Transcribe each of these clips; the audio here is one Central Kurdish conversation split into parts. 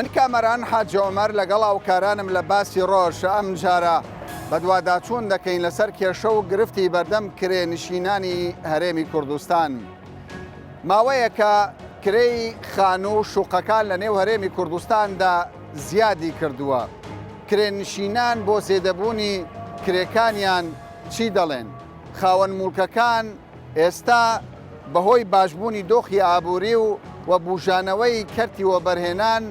من کامەران حاج عومەر لەگەڵ هاوکارانم لە باسی ڕۆژ ئەم جارە بە دوواداچوون دەکەین لەسەر کێشە و گرفتی بەردەم کرێنشینانی هەرێمی کوردستان. ماوەیەکە کرێی خانوو و شوقەکان لە نێو هەرێمی کوردستاندا زیادی کردووە. کرێنشینان بۆ زێدەبوونی کرێکانیان چی دەڵێن؟ خاوەن موڵکەکان ئێستا بەهۆی باشبوونی دۆخی ئابووری و بوژانەوەی کەرتی وەبەرهێنان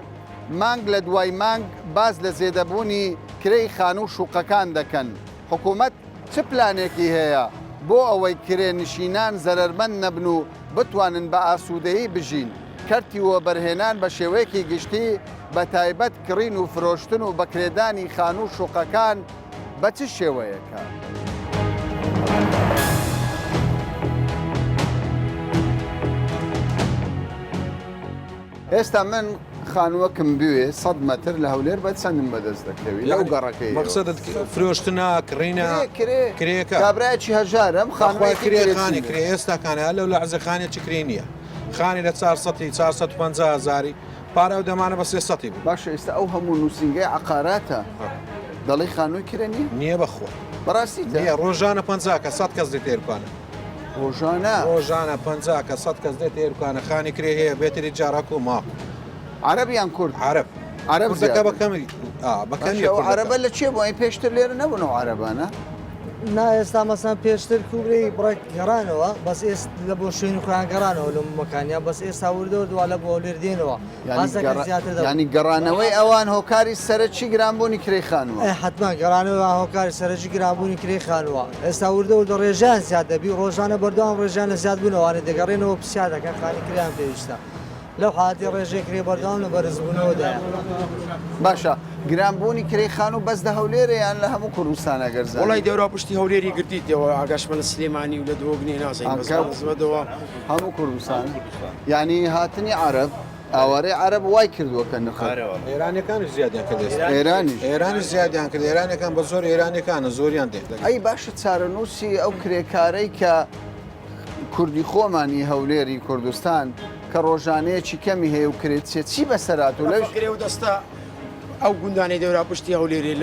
مانگ لە دوای مانگ باز لە زێدەبوونی کرێی خانوو شوقەکان دەکەن. حکوومەت چ پلانێکی هەیە بۆ ئەوەی کرێنشینان زەرمەند نەبن و بتوانن بە ئاسوودەیی بژین؟ کەرتی وەبەرهێنان بە شێوەیەکی گشتی بە تایبەت کڕین و فرۆشتن و بەکرێدانی خانوو شوقەکان بە چ شێوەیەکە؟ ئێستا من خانووەکم بوێ 100 مەتر لە هەولێر بە چەندم بەدەست دەکەوی لەو گەڕەکەی مەقسەدت فرۆشتنە کڕینە کرێکە کابراایکی هەژارم خانووی کرێخانی کرێ ئێستاکانە لەو لە عەرزەخانێکی کرێ نییە. خانی لە 450,000 پارە و دەمانە بە 300 بوو. باشە ئێستا ئەو هەموو نووسنگای عقاراتە دەڵی خانووی کرێ نیە؟ نییە بەخۆ بەڕاستی نیە. ڕۆژانە 50 کە 100 کەس دێت تێرکانە. ڕۆژانە 50 کە 100 کەس دێت تێرکانە. خانی کرێ هەیە بێتری جارەک و ماڵ. عەرەبیان کورد؟ عەرەب. عەرەبەکە بەکەمی عەرەبە لە چێ بۆ ئەی پێشتر لێرە نەبوونەوە عەرەبانە؟ نا ئێستا مەسان پێشتر کوبرەی بڕێک گەڕانەوە بەس ئێست لە بۆ شوێن خوان گەڕانەوە لە مەکانیا بەس ئێستا وردەوە دووا لە بۆ لێر دێنەوە ینی گەڕانەوەی ئەوان هۆکاری سەرەکی گرانبوونی کرێی خانووە حتما گەڕانەوە هۆکاری سەرەکی گرانبوونی کرێی خانووە. ئێستا وردەوە دە ڕێژان زیاد دەبی ڕۆژانە بەردەوام ڕێژانە زیاد بوونەوەوانە دەگەڕێنەوە پرسیار دەکەن خانی کریان پێویستە. لەو حاڵەتی ڕێژێکرێ بەردەوام لە بەرزبوونەوەدایە. باشە گرانبوونی کرێی خانوو بەس لە هەولێرە یان لە هەموو کوردستانە گەرزان؟ وڵی دەورا پشتی هەولێری گرتیتەوە ئاگەشمە لە سلێمانی و لە دۆگنێ نازانیمەوە هەموو کوردستان ینی هاتنی عەرەب ئاوارەی عەرەب وای کردووە کە نرخ ئێرانەکانی زیادیان کرد. ئێرانی زیادیان کرد. ئێرانەکان بە زۆر ئێرانەکانە زۆریان دێت. ئەی باشە چارەنووسی ئەو کرێکارەی کە کوردی خۆمانی هەولێری کوردستان کە ڕۆژانەیەکی کەمی هەیە و کرێت چی بەسەرات و لەو کرێ و دەستا ئەو گوندانی دەورا پشتی هەولێری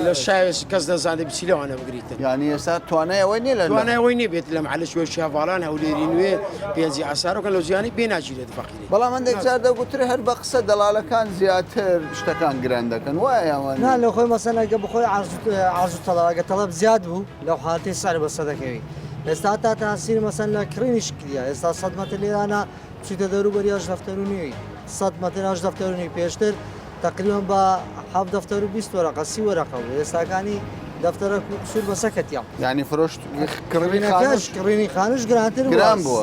لە شایش کەس دەزانێت بچی لەوانە بگریتن. ینی ئێستا توانایەوەی نیە لە توانایەوەی نێبێت لەم حالە شوێ شافاڵان هەولێری نوێ پێنجی ئاسارۆکە لەو جیانی پێناچیرێت فەقیری. بەڵام من دەجار دەگوترێ هەر بە قسە دەڵالەکان زیاتر شتەکان گران دەکەن وایە ئەوان نا لە خۆی مەسەنەکە بخۆی عەرز و تەڵەبەکە تەڵەب زیاد بوو لەو حاڵەتی سەر بەسە دەکەوی. ئێستا تا تاسیر مەسەن لە کڕینی شکلیە ئێستا 100 مەتر لێرانە چیتە دەوروبەری 8 دەفتەرونی 100 مەتر 8 دەفتەرونی پێشتر تقریبان بە 7 دەفتەر و 20 وەرەقە 30 وەرەقە بوو. ئێستاکانی دەفتەرە سوور بەسە کەتیا. ینی فرۆشت کڕینی خانوش گرانتر گران بووە.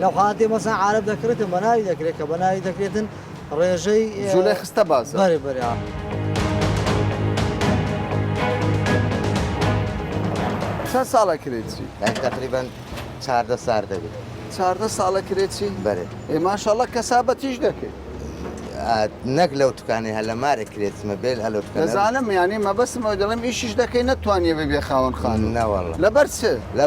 لەو حاڵەتی مەسەن عەرەب دەکرێتن بەناوی دەکرێت کە بەناوی دەکرێتن ڕێژەی جوولەی خستە بازە. بەرێ بەرێ. چەند ساڵە کرێتی؟ تقریبان 14 سال دەبێت. 14 ساڵە کرێتی؟ بەرێ. ماشەڵڵا کەسابەتیش دەکەیت؟ نەک لەو توکانی هەلەمارە کرێتمە بێت هەلو دەزانم ینی مەبەستمەوە دەڵێم ئیشیش دەکەی نەتوانێ ببێ خاوەن خانوو. نەوەڵڵا لەبەر چ؟ لە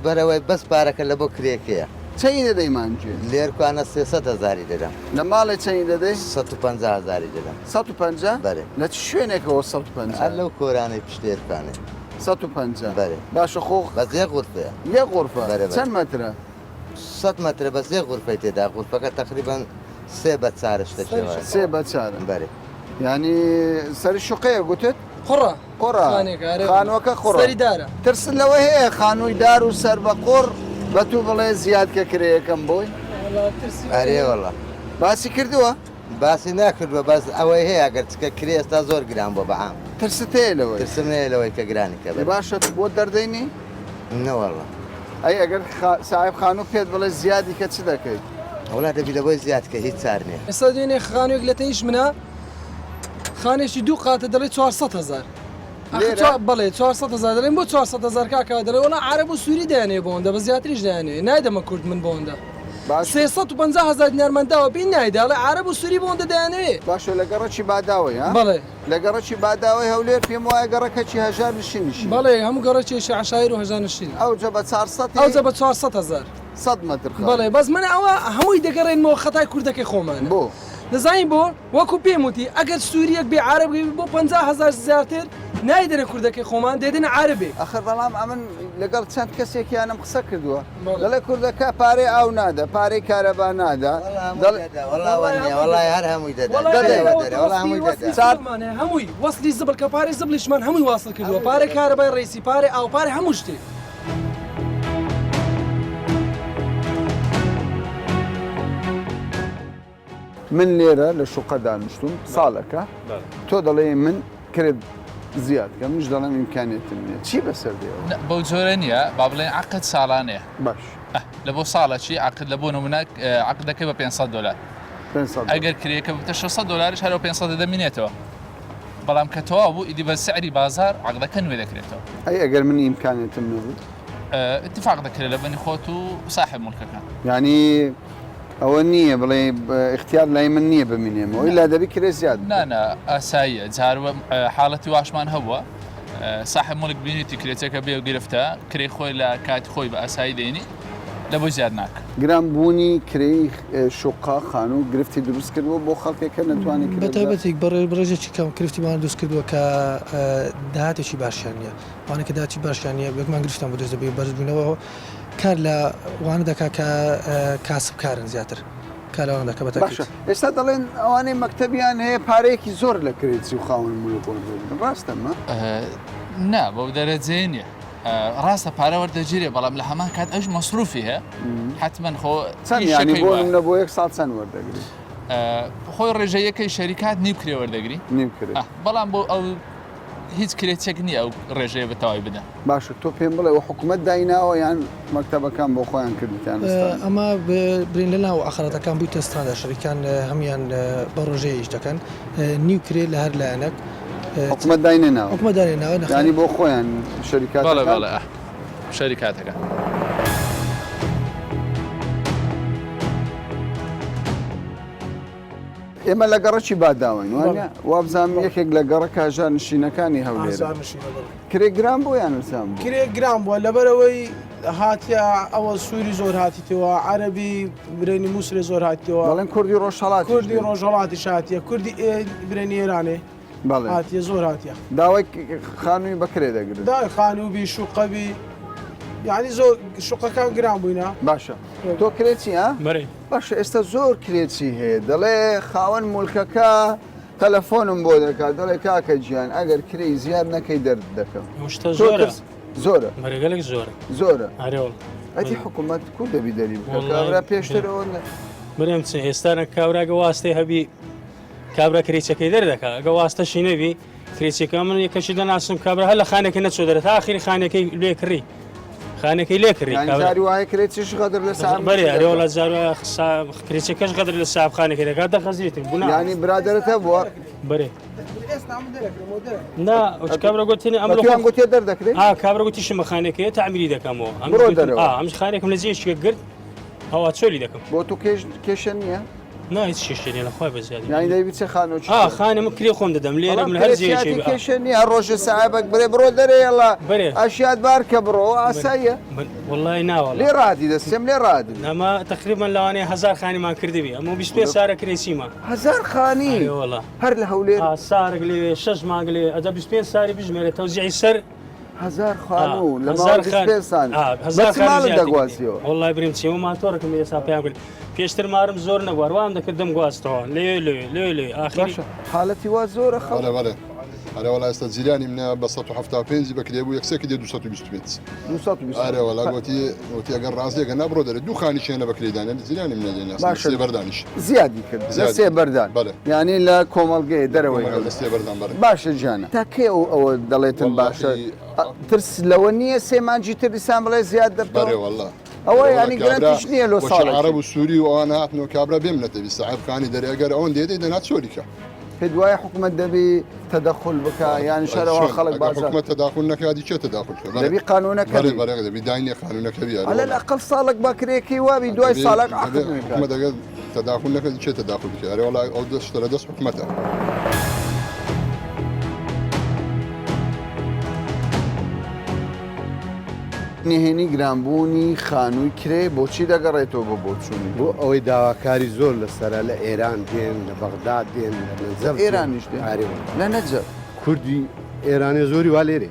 بەرەوەی بەس پارەکە لە بۆ کرێکەیە. چەی دەدەی مانگوێ؟ لێرکوانە 300,000 دەدەم. لە ماڵی چەی دەدەی؟ 150,000 دەدەم. 150؟ بەرێ. لە چ شوێنێکەوە 150؟ هەر لەو کۆرانەی پشتێرکانێ. 150 بەرێ. باشە خۆ بەس یەک غورفەیە. یەک غورفە؟ چەند مەترە؟ 100 مەترە بەس یەک غورفەی تێدا غورفەکە تقریبان 3 بە 4 شتێکەوە. 3 بە 4 بەرێ. ینی سەری شوقەیە گوتت؟ قڕە خانووەکە قڕە سەریدارە. ترسن لەوە هەیە خانووی دار و سەر بە قڕ بە تو بڵێ زیاد کە کرێیەکەم بۆی؟ ئەرێ وەڵڵا. باسی کردووە؟ باسی ناکردووە بەس ئەوەی هەیە ئەگەر چکە کرێ ئێستا زۆر گران بۆ بەعام. ترست هەیە لەوەی؟ ترسم هەیە لەوەی کە گرانی کە باشە بۆ دەردەینی؟ نەوەڵڵا. ئەی ئەگەر ساحب خانوو پێت بڵێ زیادی کە چ دەکەیت؟ وڵا دەبی لەبۆی زیاد کە هیچ چار نییە. ئێستا دوێنێ خانوێک لە تەیش منە خانێکی دوو قاتە دەڵێ 400,000 بەڵێ 400,000 دەڵێن بۆ 400,000 کاکە دەڵێ وڵا عەرەب و سووری دەیانێ بۆندا بە زیاتریش دەیانێ نایدەمە کورد من بۆندا 350,000 دینارمەنداوە پێی نایداڵێ عەرەب و سووری بۆندا دەیانێ. باشە لە گەڕەکی باداوەی ها؟ بەڵێ لە گەڕەکی باداوەی هەولێر پێم وایە گەڕەکەکی هەژار نشینیشی. بەڵێ هەموو گەڕەکێکی عەشایر و هەژار نشین. ئەوجە بە 400 ئەوجە بە 400,000 100 مەتر. بەڵێ بەس من ئەوە هەمووی دەگەڕێنەوە خەتای کوردەکەی خۆمان بۆ دەزانین بۆ وەکو پێم وتی ئەگەر سووریەک بێ عاربی بۆ 50,000 زیاتر نایدەنە کوردەکەی خۆمان دێدنە عاربێ ئەخر بەڵام ئەمن لەگەڵ چەند کەسێکیانم قسە کردووە دەڵێ کوردەکە پارەی ئاو نادا پارەی کارەبا نادا وڵای هەر هەمووی هەمووی وەسلی زبل کە پارەی زبلیشمان هەمووی واصل کردووە پارەی کارەبای ڕێسی پارەی ئاو پارەی هەموو شتێک من لێرە لە شوقە دانیشتوم ساڵەکە تۆ دەڵێ من کرێت زیادکە منش دەڵێم ئیمکانێتم نیە چی بەسەر دێ بەو جۆرە نییە با بڵێن عقد ساڵانەیە باش لە بۆ ساڵەکی عقد لە بۆ نمونە عقدەکەی بە 500 دلار ئەگەر کرێکە بتە 600 دلارش هەرەوە 500 دەمینێتەوە بەڵام کە تەواو بوو ئیدی بە سعری بازار عقدەکە نوێ دەکرێتەوە ئەی ئەگەر من ئیمکانێتم نەبوو اتفاق دەکرێت لە بەنی خۆت و صاحب مولکەکە یعنی ئەوە نییە بڵێ اختیار لای من نییە بمینێمەوە ئیلا دەبی کرێ زیاد نانە ئاساییە جاروە حاڵەتی واشمان هەبووە صاحب مولک بینیتی کرێتەکە بێ و گرفتە کرێ خۆی لە کاتی خۆی بە ئاسایی دێنی لە بۆ زیاد ناکە گران بوونی کرێی شوقا خانوو گرفتی دروست کردووە بۆ خەڵکێکە نەتوانێت بەتابەتێک بەڕێژێکی کەم کرفتیمان دروست کردووە کە داهاتێکی باشیان نیە وانە کە داهاتی باشیان نیە بێکمان گرفتان بۆ دەست دەبێ بەرزبوونەوە کار لە وانە دەکا کە کاسب کارن زیاتر کار لەوانە دەکە بەتابەت ئێستا دەڵێن ئەوانەی مەکتەبیان هەیە پارەیەکی زۆر لە کرێتی و خاون مولکۆ ڕاستەمە نا بەو دەرەجێ نییە ڕاستە پارە وەردەگیرێ بەڵام لە هەمان کات ئەوش مەسروفی هەیە حتمما خۆ ینی بۆ منە بۆ 1 ساڵ چەند وەردەگری خۆی ڕێژەیەکەی شەریکات نیو کرێ وەردەگری نیم کرێت بەڵام بۆ ئەو هیچ کرێتێک نییە ئەو ڕێژەیە بەتەواوی بدەن باشە تۆ پێم بڵێ و حکوومەت دایناوە یان مەکتەبەکان بۆ خۆیان کردیان ئەمە برین لە ناو ئاخرەتەکان بووی تەستاندا شەریکان هەمیان بە ڕۆژەیەش دەکەن نیو کرێ لە هەر لایەنەک حکوومەت داینێناوە حکوومەت داینێناوە ینی بۆ خۆیان شەریکات شەریکاتەکە ئێمە لە گەڕەکی باداوین وانە وابزانام یەکێک لە گەڕە کاژار نشینەکانی هەولێرە کرێ گران بۆ یان نسام کرێ گران بووە لەبەرەوەی هاتیە ئەوە سووری زۆر هاتیتەوە عەربی برێنی مووسێ زۆر هاتیەوە بەڵێن کوردی ڕۆژهەڵات کوردی ڕۆژهەڵاتی شاتیە کوردی برێنی ئێرانێ هاتیە زۆر هاتیە داوای خانووی بەکرێ دەگرێت داوای خانووبی شوقەبی یعنی زۆر شوقەکان گران بووینە باشە تۆ کرێتی ها باشە ئێستا زۆر کرێتی هەیە دەڵێ خاوەن مولکەکە تەلەفۆنم بۆ دەکات دەڵێ کاکە گیان ئەگەر کرێی زیاد نەکەی دەرد دەکەم زۆرە بەرەگەلێک زۆرە ئەتی حکوومەت کو دەبی دەری بکە پێشترەوە برێم چ ئێستانە کابراگە واستەی هەبی کابرا کرێچەکەی دەردەکە ئەگە واستەشی نەبی کرێچەکە من یەکەشی دەناسم کابرا هەر لە خانێکی نەچۆ دەرێت ئاخری خانەکەی لێ کڕی خانەکەی لێ کڕی وایە کرێتیش غەدر لە بەرێ ئەرێوەڵە جارە کرێچەکەش غەدر لە سابخانێکی دەکات دەخەزیێتن بوونا ینی برادرەتە بووە بەرێ نا کابرا گوتنی ئەمڕۆ گوتێ دەردەکرێت کابرا گوتی شمەخانەکەی تعمیری دەکەمەوە ئەم خانێکم لە جێشکە گرت هەوا چۆلی دەکەم بۆ تو کێشە نییە؟ نا هیچ شێشتێنی لەخوای بەزیادی یانی دەیبی چه خانۆکی خانە من کرێ خۆم دەدەم لێرە من هەر جێشێ کێشە نییە ڕۆژە سەعابەک برێ بڕۆ دەرێڵە ئاشیات بار کە بڕۆ ئاساییە وڵی ناوە لێ ڕادی دەستێم لێ ڕادی ئەمە تقریبان لەوانەیە 1000 خانیمان کردبی ئەمە 25 سارە کرێسیمە 1000 خانی هەر لە هەولێر سارگ لێ 6 مانگ لێ ئەدا 25 ساری بژمێرە تەوزیعی سەر 1000 خانوو لە دەگوازیەوە وڵای بریم چێمە ماتۆڕەکەم ئێستا پێیان کرد پێشتر مارم زۆر نەبووە وام دەکردم گواستەوە لێ ئاخری حاڵەتی وا زۆرە خەڵێ ئەرە وڵای ئێستا جیرانی منە بە 175 بەکرێ بوو یەکسێکی دێ 225 ئارێ وڵا گوتی ئەگەر ڕاستیەکە نابڕۆ دەرێت دوو خانی شوێنە بەکرێدانێت جیرانی منە سێ بەردانیش زیادی کرد سێ بەردان یعنی لە کۆمەڵگەی دەرەوەی سێ بەردان باشە گیانە تاکێ ئەوە دەڵێتن باشە ترس لەوە نییە سێمانجی تریسان بڵێ زیاد دەبێ وڵا ئەوە ینی گرانتیش نییە لۆ ساڵ عەرەب و سووری و ئەوانە هاتنەوە کابرا بێم نەتەبی ساحبخانی دەرێ ئەگەر ئەوەن دێدەی دەنات چۆلیکە پێ دوایە حکوومەت دەبی تەدەخل بکە یان شەرەوە خەڵک بازار حکوومەت تەداخل نەکاتی چێ تەداخل دەبی قانونەکە دەبی داینی قانونەکە بێ ئەلە لەقەڵ ساڵک باکرێکی وابی دوای ساڵک حکوومەت دەگەر تەداخل نەکەی چێ تەداخل بکە ئەرێ وڵای ئەو دەستە لە دەست حکوومەتە نهێنی گرانبوونی خانووی کرێ بۆچی دەگەڕێتەوە بۆ بۆچوونی بۆ ئەوەی داواکاری زۆر لەسرە لە ئێران دێن لە بەغداد دێن لە نەجەف ئێرانیش دێن لە نەجەف کوردی ئێرانی زۆری وا لێرێ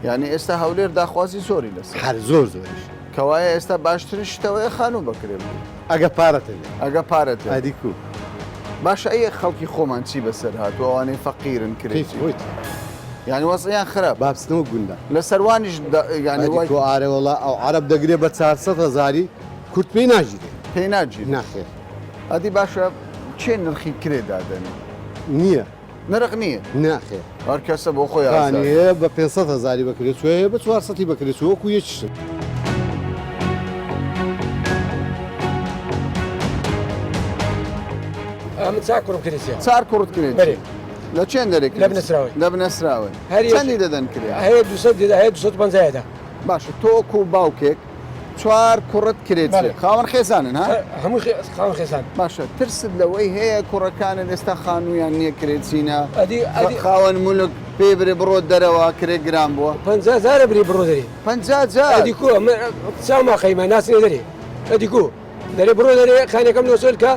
یعنی ئێستا هەولێر داخوازی زۆری لەسەر هەر زۆر زۆریش کەوایە ئێستا باشترین شتەوەی خانوو بکرێ ئەگە پارەتە ئەگە پارەتە ئەدیکو باشە ئەیە خەڵکی خۆمان چی بەسەر هاتووە ئەوانەی فەقیرن کرێت یعنی وەزیان خراپ بابستنەوە گوندا لە سەروانیش ینی ئارێوەڵا ئەو عرب دەگرێ بە 400,000 کورت پێی ناژیرێ پێی ناجی ناخێر ئەدی باشە چێ نرخی کرێ دادەنێ نییە نرخ نییە ناخێر هەر کەسە بۆ خۆی خانیە بە 500,000 بکرێت وەیە بە 400 بکرێت وەکو یەکشن من چاک کوڕم کردی چار کوڕت کرێت لە چێن دەرێک لە بنەسراوی لە بنەسراوە چەندی دەدەن کرێ هەیە 200 هەیە 250 باشە تۆک و باوکێک چوار کوڕت کرێت خاوەن خێزانن ها هەموو خاوەن خێزان باشە ترست لەوەی هەیە کوڕەکانت ئێستا خانوویان نییە کرێت چینە خاوەن مولک پێ برێ بڕۆ دەرەوە کرێ گران بووە 50,000 بری بڕۆ دەری 50,000 ئەدیکو چاما قەیمە ناسنێ دەری ئەدیکو دەرێ بڕۆ دەرێ خانەکەم نۆسۆل کە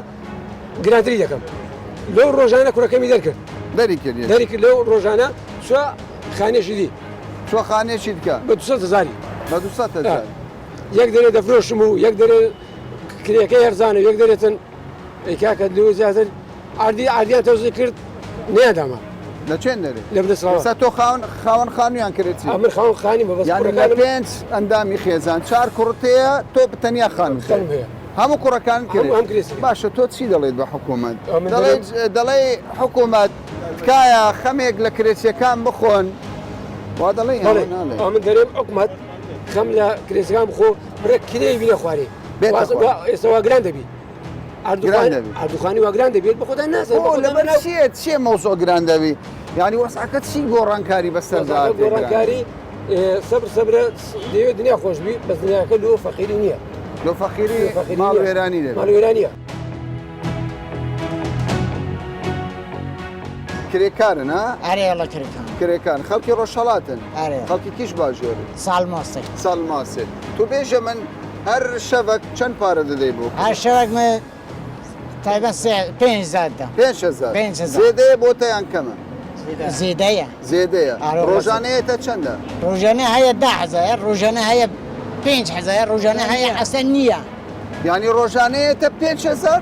گرانتری دەکەم لەو ڕۆژانە کوڕەکەمی دەرکرد دەری کرد دەری کرد لەو ڕۆژانە چوە خانێشی دی چوە خانێکی دکە بە 200,000 بە 200,000 یەک دەرێ دەفرۆشم و یەک دەرێ کرێەکەی هەرزانە یەک دەرێتن ئەیکاکە لێ زیاتر ئاردیان تەوزی کرد نێداما لە چێن دەرێت لە بنەسراوە تۆ خاوەن خانوویان کرێت من خاوەن خانی لە پێنج ئەندامی خێزان چار کوڕتەیە تۆ بتەنیا خانم هەیە هەموو کوڕەکان کرێت باشە تۆ چی دەڵێت بە حکوومەت دەڵێ حکوومەت تکایە خەمێک لە کرێچیەکان بخۆن وا دەڵێ من دەرێم حکوومەت خەم لە کرێسەکان بخۆ بڕێ کرێ بینە خوارێ ئێستا واگران دەبی ئاردوخانی واگران دەبێت بە خۆدا نازانێت چێ مەوزۆ گران دەبی ینی وەساکە چی گۆڕانکاری بەسەر گۆڕانکاری سەبرە دەوێت دنیا خۆشببی بەس دنیاکە لۆ فەقیری نییە لۆ فەقیری ماڵ وێرانی دێت ماڵ وێرانیە کرێکارن ها؟ ئارێڵە کرێکان کرێکان خەڵکی ڕۆژهەڵاتن خەڵکی کیش باژێری ساڵماسێ ساڵماسێ تو بێژە من هەر شەڤک چەند پارە دەدەی بۆ هەر شەوەک تایبەت 5,000 زێدەیە بۆ تەیان کەمە زێدەیە زێدەیە ڕۆژانەیەتە چەندە ڕۆژانە هەیە 10,000 ڕۆژانە هەیە 5,000 ڕۆژانە هەیە ئەسەر نییە ینی ڕۆژانەیەتە 5,000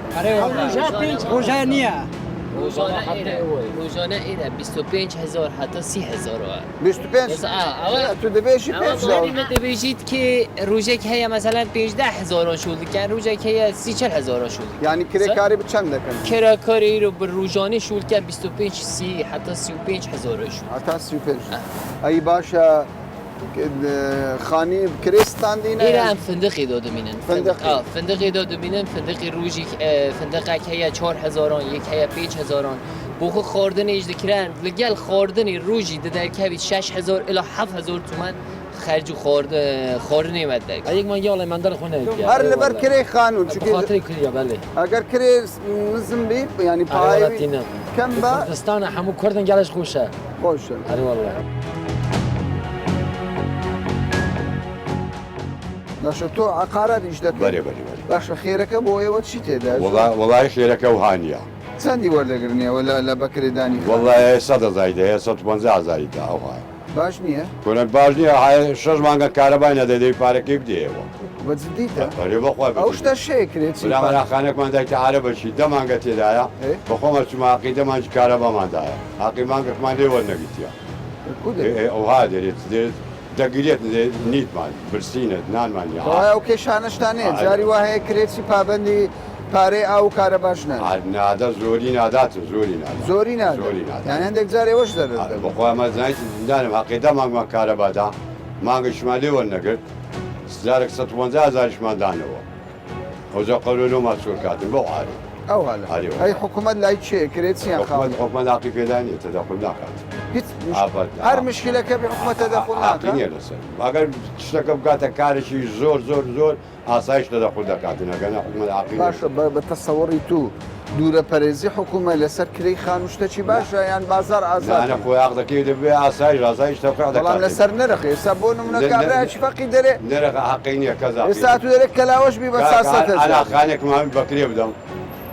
ڕۆژان نییە روزانه ایده 25,000 حتی 30,000 25 تو دەبێژی دەبێژیت که روزێک هەیە مثلا 15,000 شولکن روزێک هەیە 30,000 شول ینی کرێکاری بچەند دەکەن کرێکاری رو بە روزانه شولکە 25 حتی 35,000 شول حتا 35 ئەی باشە خانی کرێستاندینە ئێرە ئەم فندقی دۆ دەبینن فندقی دۆ دەبینن فندقی ڕوژی فندقێک هەیە 4,000 یەک هەیە 5,000 بۆ خۆ خواردنیش دەکران لەگەڵ خواردنی ڕوژی دەدەکەوی 6,000 إلى 7,000 تومان خەرج و خواردنی مەدەک یەکمان گەڵێ مندەر خۆنە هەر لەبەر کرێ خانوو خاطری کریە بەڵێ ئەگەر کرێ نزم بی ینی پای کەم بە دەستانە هەموو کوردن گەڵش خۆشە خۆشە هەروەڵە باشە تۆ عقارەتیش دەکەی باشە خێرەکە بۆ ئێوە چی تێدا وڵای خێرەکە و هاانیە چەندی وەردەگرنیەوە لە بەکرێدانی وڵای 100,000 150,000 ئەوهای باش نییە؟ کۆنت باش نییە 6 مانگە کارەبای نەدەدەی پارەکەی بدێەوە بەجددیتە ئەو شتە شەیەکرێت خانێکمان دایکە عرە بەشی دەمانگە تێدایە بە خۆمە چماقی دەمانج کارەباماندایە حقی مانگەکمان لێ وەرنەگیتە ئەوها دەرێت دەگرێت نیتمان برسینت نانمانی ئەو کێشانەشتانێت جاری وا هەیە کرێتی پابندی پارەی ئاو کارە باش نادە زۆری نادات زۆری یان هەندێک جار ئێوەش دەبێت بەخۆمەزانیت دانم حقیدا مانگمان کارەبادا مانگەشمان لێ وەرنەگرت جارێک 150,000شمان دانەوە ئەوجا قەلۆلۆ ماچۆر کاتن بۆ عاری ئەو ئەی حکوومەت لای چێ کرێتیان حکومەت عقی پێدانێت تەدەخل ناکات هەر مشکلەکە بێ حکومەت تەدەخل ناکات لەسەر ئەگەر شتەکە بکاتە کارێکی زۆر ئاسایش تەدەخل دەکاتن ئەگەنە حکومەت عقی باشە بە تەسەوەڕی تو دوورە پەرێزی حکوومە لەسەر کرێی خانوشتەی باشە یان بازار ئازاد أنا خويا عقدك دبي عصاي راساي اشتوقع عقدك بەڵام لەسەر نرخ ئێستا بۆ نمونە کابراایکی فەقی دەرێ نرخ حقيني كذا ئێستا تو دەرێت کەلاوەش بی بە 400 أنا خانك ما بكري بدم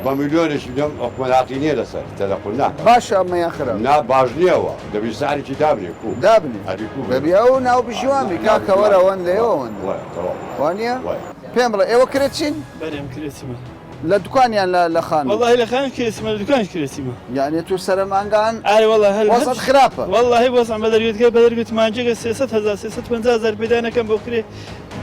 بمليونش بدم حكم العقينية لسر تدخلنا باشە ئەمە یاخرا نا باجنية هو دبي سعري كتابني كو دابنی هذه كو بەبی ئەو ناو بژیوانبی کاکەوەرە وەن لێەوە وەندە وانە پێم بڵێ ئێوە کرێت چین برم كريسيما لە دوکانیان لە خان والله لا خان كريسيما دكان كريسيما یعنی تو سەرمانگان اي والله هل وسط خراپە والله وصل بدر قلت ما جا 600,000 650,000 بدانا كم بكري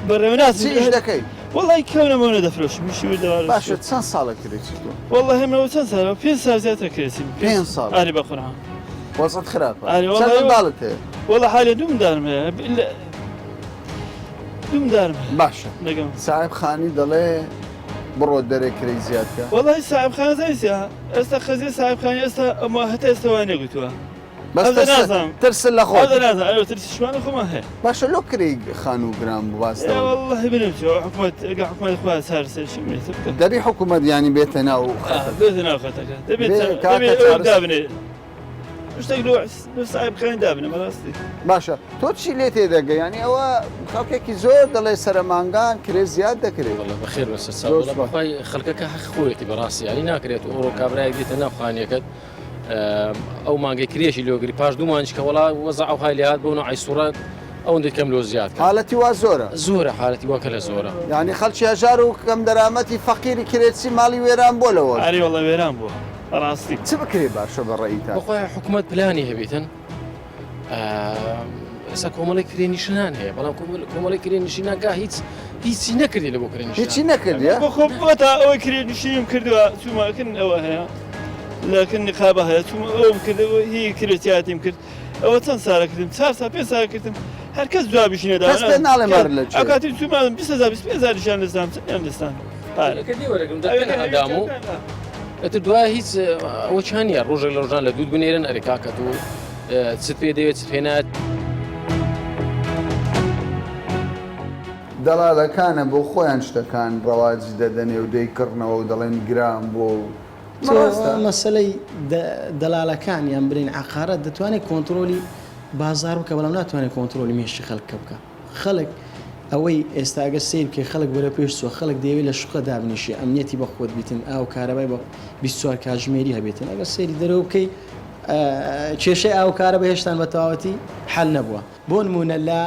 برا مناسب چیش دەکەی والله كونه ما ندفروش مش ودار باشە چەند ساڵە کرێتی تۆ والله ما وصل سنه 5 سنه زيادة كريسيما 5 ساڵ انا بقرها وسط خراپە والله چەند منداڵت هەیە والله حاليا دوم دارم دوم دارم باشە ساحب خانی دەڵێ بڕۆ دەرێ کرێی زیادکە والله صاحب خانه زيسيا استا خزي صاحب خانه استا ما حتى استواني قلتوا بەس ترسل لە خۆ هذا نازم ايوه ترسل شوان اخو ما هي باشە لۆ کرێی خان و گران بواستەوە والله بنمشي حكومة اخوان صار شيء دەبی حکوومەت ینی بێتە ناو بيت ناخذك تبي دابني مشتاق لو صاحب خانه دابني ما قصدي باشە تۆ چی لێ تێدەگە ینی ئەوە خەڵکێکی زۆر دەڵێ سەرمانگان کرێ زیاد دەکرێت بەخێر بەخوای خەڵکەکە حەق خۆیەتی بەڕاستی ینی ناکرێت ئەوڕۆ کابرای بێتە ناو خانیەکەت ئەو مانگەی کرێشی لۆگری پاش دوو مانجکە وڵا وەزع ئەو هالیات بۆ نوعی سوورەت ئەو دەکەم لۆ زیاد حالەتی وا زۆرە زۆرە حالەتی واکە لە زۆرە ینی خەڵکی هەژار و کەم دەرامەتی فەقیری کرێتی ماڵی وێران بۆ لەوە ئەری وڵە وێران بووە ڕاستی چ بکرێ باشە بەڕێیتان بەخۆی حکوومەت پلانی هەبێتن ئێستا کۆمەڵی کرێنیشنان هەیە بەڵام کۆمەڵی کرێنیشینانگا هیچی نەکردی لە بۆ کرێنیشنان هیچی نەکردی بۆ تا ئەوەی کرێنیشیم کردووە چوومەکن ئەوە هەیە لكن نقابة هي أو كذا هي كريتياتي يمكن أو تنسى كذا تنسى بيسا كذا هركز جواب شيء ده بس بين على مرلج أكاتي شو ما بس بيسا شان لسان لسان كذي ولا كم ده دامو تدوها هيس وشانيا رجال لدود بنيرن أريكاكتو ستفيد ديوت ستفينات دەڵالەکانە بۆ خۆیان شتەکان ڕەواجی دەدەنێ و دەیکردنەوە و دەڵێن گران بۆ مەسلەی دەلالەکان یان برین عقارەت دەتوانێت کۆنتترۆلی بازار بکە بەڵام ناتوانێت کۆنتترۆلی مێشتی خەڵک بکە خەڵک ئەوەی ئێستاگە سیر کە خەڵک بەرە پێش سووە خەڵک دەیەوێت لە شوقە دابنیشی ئەمنیەتی بە خۆت بیتن ئاو کارەبای بە 24 کاتژمێری هەبێتن ئەگەر سێری دەرەوە بکەی کێشەی ئاو کارە بەهێشتان بە تەواوەتی حەل نەبووە بۆ نمونە لە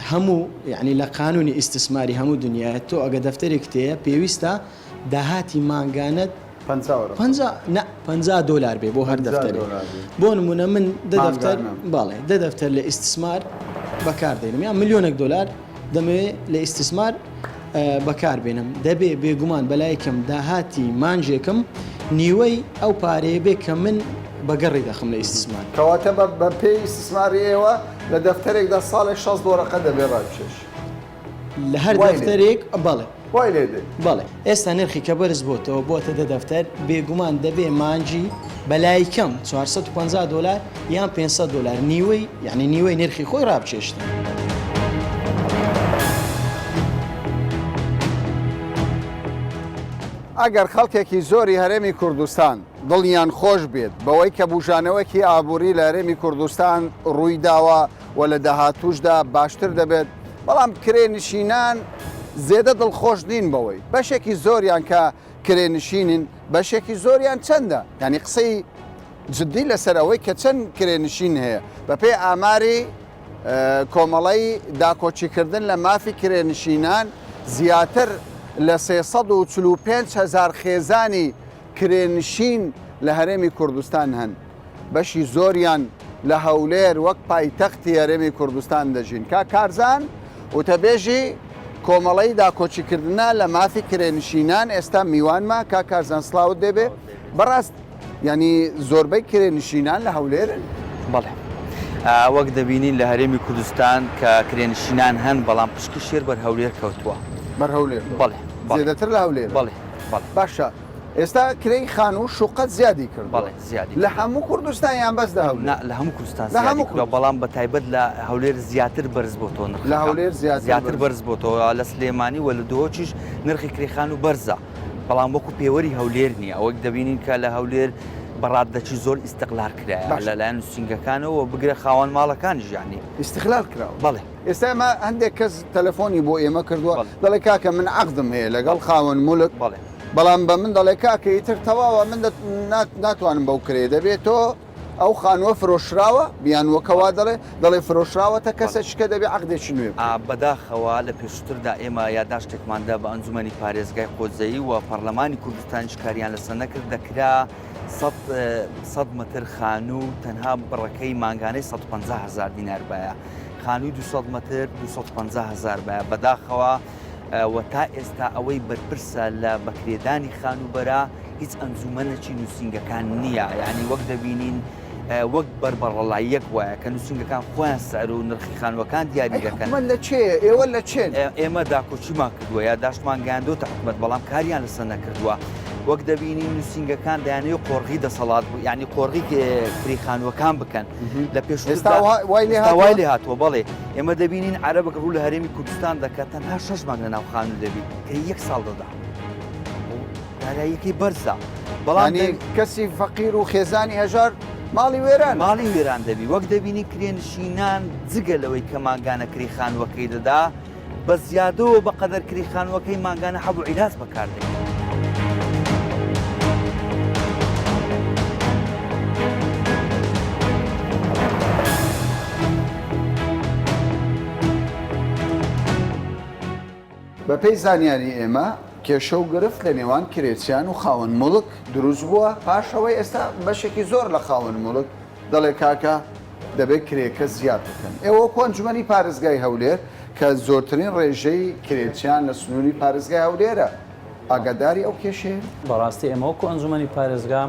هەموو یعنی لە قانونی ئیستثماری هەموو دنیای تۆ ئەگە دەفتەرێک تەیە پێویستە داهاتی مانگانت $50 بێ بۆ هەر دەفتەرێ بۆ نمونە من دە دەفتەر لە ئیستثمار بەکاردێنم یان $1,000,000 دەمەوێت لە ئیستثمار بەکاربێنم دەبێ بێگومان بەلایکەم داهاتی مانجێکم نیوەی ئەو پارەیە بێ کە من بەگەڕی دەخم لە ئیستثمار کەواتە بە پێی ئیستثماری ئێوە لە دەفتەرێکدا ساڵێک $6 دەبێ ڕابچێش لە هەر دەفتەرێک بەڵێ وای لێ دێ بەڵێ ئێستا نرخی کە بەرز بۆتەوە بۆتە دە دەفتەر بێگومان دەبێ مانجی بەلای کەم $450 یان $500 نیوەی یعنی نیوەی نرخی خۆی ڕابچێشتن ئەگەر خەڵکێکی زۆری هەرێمی کوردستان دڵیان خۆش بێت بەوەی کە بژانەوەکی ئابووری لە هەرێمی کوردستان ڕووی داوە و لە داهاتووشدا باشتر دەبێت بەڵام کرێنشینان زێدە دڵخۆش نین بەوەی بەشێکی زۆریان کە کرێنشینن بەشێکی زۆریان چەندە ینی قسەی جددی لەسەر ئەوەی کە چەند کرێنشین هەیە بەپێی ئاماری کۆمەڵی داکۆچیکردن لە مافی کرێنشینان زیاتر لە 345,000 خێزانی کرێنشین لە هەرێمی کوردستان هەن بەشی زۆریان لە هەولێر وەک پایتەختی هەرێمی کوردستان دەژین کا کارزان وتەبێژی کۆمەڵی داکۆچیکردنە لە مافی کرێنشینان ئێستا میوانمە کا کارزان سلااوت دەبێ بەڕاست ینی زۆربەی کرێنشینان لە هەولێرن بەڵێ وەک دەبینین لە هەرێمی کوردستان کە کرێنشینان هەن بەڵام پشکی شێر بەر هەولێر کەوتووە بەر هەولێر بەڵێ زیاتر لە هەولێر بەڵێ باشە ئێستا کرێی خان و شوقەت زیادی کرد بەڵێ زیادی لە هەموو کوردستان یان بەس لە هەموو کوردستان بەڵام بە تایبەت لە هەولێر زیاتر بەرز بۆتەوە لە هەولێر زیاتر بەرز بۆتەوە لە سلێمانی وە لە دۆچیش نرخی کرێخان و بەرزە بەڵام وەکو پێوەری هەولێر نییە ئەوەک دەبینین کە لە هەولێر بەڕاددەچی زۆر ئیستقلال کرایە لەلایەن نووسنگەکانەوە بگرە خاوەن ماڵەکانی ژیانی ئیستقلال کراوە بەڵێ ئێستا ئەمە هەندێک کەس تەلەفۆنی بۆ ئێمە کردووە دەڵێ کاکە من عەقدم هەیە لەگەڵ خاوەن مولک بەڵام بە من دەڵێ کاکە ئیتر تەواوە من ناتوانم بەو کرێ دەبێت تۆ ئەو خانووە فرۆشراوە بیانوەکەوا دەڵێ فرۆشراوەتە کەسە چکە دەبێ عەقدێکی نوێ بەداخەوە لە پێشتردا ئێمە یاداشتێکماندا بە ئەنجومەنی پارێزگای قۆزەیی و پەرلەمانی کوردستانی شکاریان لەسەر نەکرد دەکرا 100 متر خانوو تەنها بڕەکەی مانگانەی 150,000 دینار بایە خانووی 200 متر 250,000 بایە بەداخەوە و تا ئێستا ئەوەی بەرپرسە لە بەکرێدانی خانوبەرە هیچ ئەنجومەنێکی نووسنگەکان نییە یعنی وەک دەبینین وەک بەربەڕەڵاییەک وایە کە نووسنگەکان خۆیان سەر و نرخی خانوەکان دیاری دەکەن لە چێ ئێوە لە چێن ئێمە داکۆچیمان کردووە یا داشتمان گەیاندۆتە حکومەت بەڵام کاریان لەسەر نەکردووە وەک دەبینین نووسنگەکان دەیانەوە قۆڕغی دەسەڵات بوو یعنی قۆڕغی کریخانوەکان بکەن لە پێشتا وای لێ هاتووە بەڵێ ئێمە دەبینین عەرەبێک ڕوو لە هەرێمی کوردستان دەکات تەنها 6 مانگ لە ناو خانوو دەبێت کە 1 ساڵ دەدا داراییەکەی بەرزە بەڵام کەسی فەقیر و خێزانی هەژار ماڵی وێران دەبی وەک دەبینی کرێنشینان جگە لەوەی کە ماگانە کریخانوەکەی دەدا بە زیادەوە بەقەدەر کریخانوەکەی ماگانە هەبوو عیلاج بەکاردێت بەپێی زانیاری ئێمە کێشە و گرفت لە نێوان کرێچیان و خاوەن مڵک دروست بووە پاشەوەی ئێستا بەشێکی زۆر لە خاوەن مڵک دەڵێ کاکە دەبێت کرێکە زیاد بکەن ئێوە کۆنجمەنی پارێزگای هەولێر کە زۆرترین ڕێژەی کرێچیان لە سنووری پارێزگای هەولێرە ئاگاداری ئەو کێشەیە بەڕاستی ئێمە وەکو ئەنجومەنی پارێزگا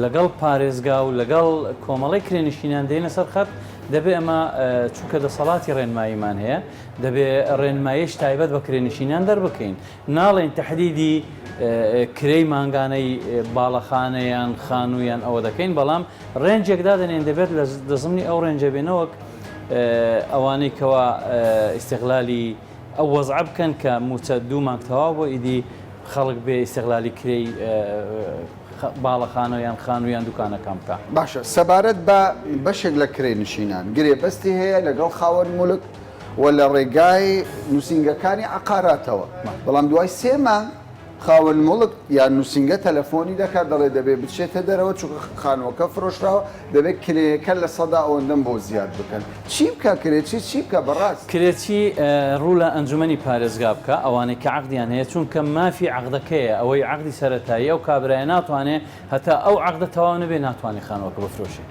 لەگەڵ پارێزگا و لەگەڵ کۆمەڵی کرێنشینان دێنە سەر خەت دەبێ ئەمە چونکە دەسەڵاتی ڕێنماییمان هەیە دەبێ ڕێنمایش تایبەت بە کرێنشینان دەربکەین ناڵێن تەحدیدی کرەی مانگانەی باڵەخانەیان خانوویان ئەوە دەکەین بەڵام ڕێنجێکدا دەنێن دەبێت لە دەزمنی ئەو ڕێنجە بێنەوەک ئەوانەی کەوا ئیستیغلالی ئەو وەزع بکەن کە موچە دوو مانگ تەواو بۆ ئیدی خەڵک بێ ئیستیغلالی کرەی باڵەخانەیان خانوویان دوکانەکان بکە باشە سەبارەت بە بەشێک لە کرێنشینان گرێبەستی هەیە لەگەڵ خاوەن مولک و لە ڕێگای نووسنگەکانی عقاراتەوە بەڵام دوای 3 مانگ خاوەن مڵک یان نووسنگە تەلەفۆنی دەکات دەڵێ دەبێت بچێتە دەرەوە چونکە خانووەکە فرۆشراوە دەبێت کرێیەکە لە سەدا ئەوەندەم بۆ زیاد بکەن چی بکە کرێکی چی بکە بەڕاست کرێکی ڕوو لە ئەنجومەنی پارێزگا بکە ئەوانەی کە عەقدیان هەیە چونکە مافی عەقدەکەیە ئەوەی عەقدی سەرەتایی ئەو کابرایە ناتوانێت هەتا ئەو عەقدە تەواو نەبێ ناتوانێت خانووەکە بفرۆشێت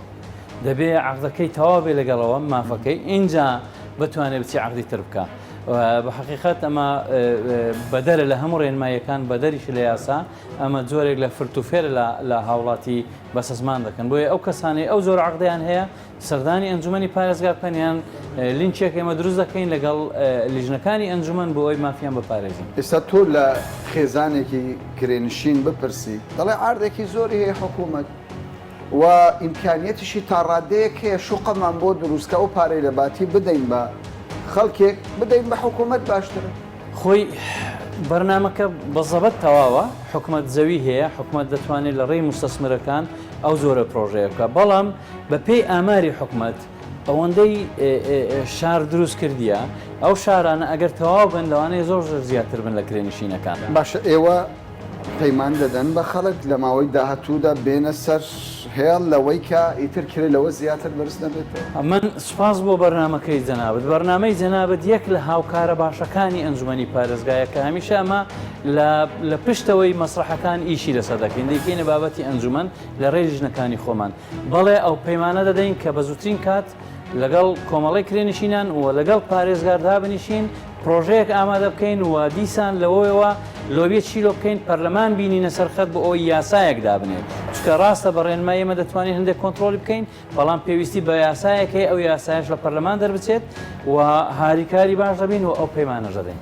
دەبێت عەقدەکەی تەواو بێ لەگەڵەوە مافەکەی اینجا بتوانێت بچی عەقدی تر بکە بە حقیقت ئەمە بەدەرە لە هەموو ڕێنماییەکان بەدەریش لە یاسا ئەمە جۆرێک لە فرتوفێر لە هاوڵاتی بەسەزمان دەکەن بۆیە ئەو کەسانی ئەو زۆر عەقدیان هەیە سەردانی ئەنجومەنی پارێزگا بکەنیان لینچێک ئێمە دروست دەکەین لەگەڵ لیژنەکانی ئەنجومەن بۆ ئەوی مافیان بپارێزین ئێستا تۆ لە خێزانێکی کرێنشین بپرسی دەڵێ ئاردێکی زۆری هەیە حکوومەت و ئیمکانیەتیشی تا ڕادەیەک هەیە شوقەمان بۆ دروستکە و پارەی لە باتی بدەین بە خەڵکێک بدەین بە حکوومەت باشترە خۆی بەرنمەکە بەزەبەت تەواوە حکومەت زەوی هەیە حکومەت دەتوانێت لە ڕێی مستەسمرەکان ئەو زۆرە پرۆژەیەکە بەڵام بە پێی ئاماری حکومەت ئەوەندەی شار دروست کردیە ئەو شارانە ئەگەر تەواو بن لەوانەیە زۆر زیاتر بن لە کرێنشینەکان باشە ئێوە پەیمان دەدەن بە خەڵک لە ماوەی داهاتوودا بێنە سەر هێڵ لەوەی کە ئیتر کرێ لەوە زیاتر بەرز نەبێتەوە من سوپاس بۆ بەرنمەکەی جەنابەت بەرنامەی جەنابەت یەک لە هاوکارە باشەکانی ئەنجومەنی پارێزگایە کە هەمیشە ئەمە لە پشتەوەی مەسرحەکان ئیشی لەسەر دەکەین دەیکەینە بابەتی ئەنجومەن لە ڕێی ژنەکانی خۆمان بەڵێ ئەو پەیمانە دەدەین کە بە زووترین کات لەگەڵ کۆمەڵی کرێنشینان و لەگەڵ پارێزگاردا بنیشین پرۆژەیەک ئامادە بکەین و دیسان لەوەیەوە لۆبیە چیلۆ بکەین پەرلەمان بینینە سەرخەت بۆ ئەوی یاسایەک دابنێت چکە ڕاستە بە ڕێنمایی ئێمە دەتوانین هەندێک کۆنتترۆلی بکەین بەڵام پێویستی بە یاسایەکەی ئەو یاسایش لە پەرلەمان دەربچێت و هاریکاری باش دەبین و ئەو پەیمانە ژەدەین.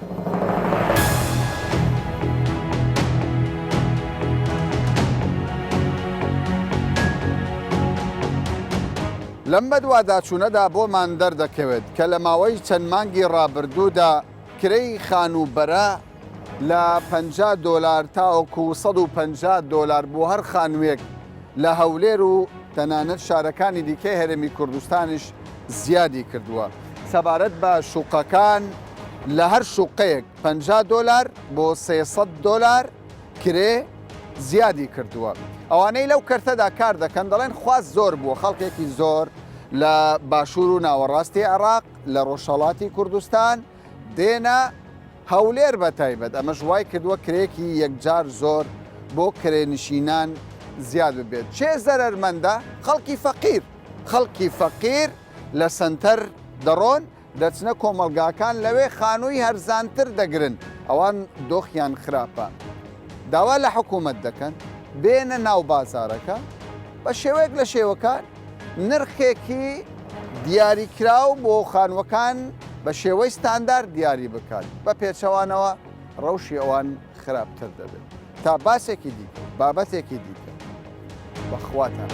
لەم بەدواداچوونەدا بۆمان دەردەکەوێت کە لە ماوەی چەند مانگی ڕابردوودا کرەی خانوبەرە لە $50 تاوەکو $150 بۆ هەر خانوویەک لە هەولێر و تەنانەت شارەکانی دیکەی هەرێمی کوردستانیش زیادی کردووە. سەبارەت بە شوقەکان لە هەر شوقەیەک $50 بۆ $300 کرێ زیادی کردووە. ئەوانەی لەو کەرتەدا کار دەکەن دەڵێن خواست زۆر بووە، خەڵکێکی زۆر لە باشوور و ناوەڕاستی عێراق لە ڕۆژهەڵاتی کوردستان دێنە هەولێر بە تایبەت. ئەمەش وای کردووە کرێکی یەکجار زۆر بۆ کرێنشینان زیاد ببێت. چێ زەرەرمەندە؟ خەڵکی فەقیر لە سنتەر دەڕۆن دەچنە کۆمەلگاکان لەوێ خانووی هەرزانتر دەگرن، ئەوان دۆخیان خراپە. داوا لە حکوومەت دەکەن بێنە ناو بازارەکە بە شێوەیەک لە شێوەکان نرخێکی دیاریکراو بۆ خانوەکان بە شێوەی ستاندار دیاری بکات، بە پێچەوانەوە ڕەوشی ئەوان خراپتر دەبێت. تا باسێکی دیکە بابەتێکی دیکە بەخواتان.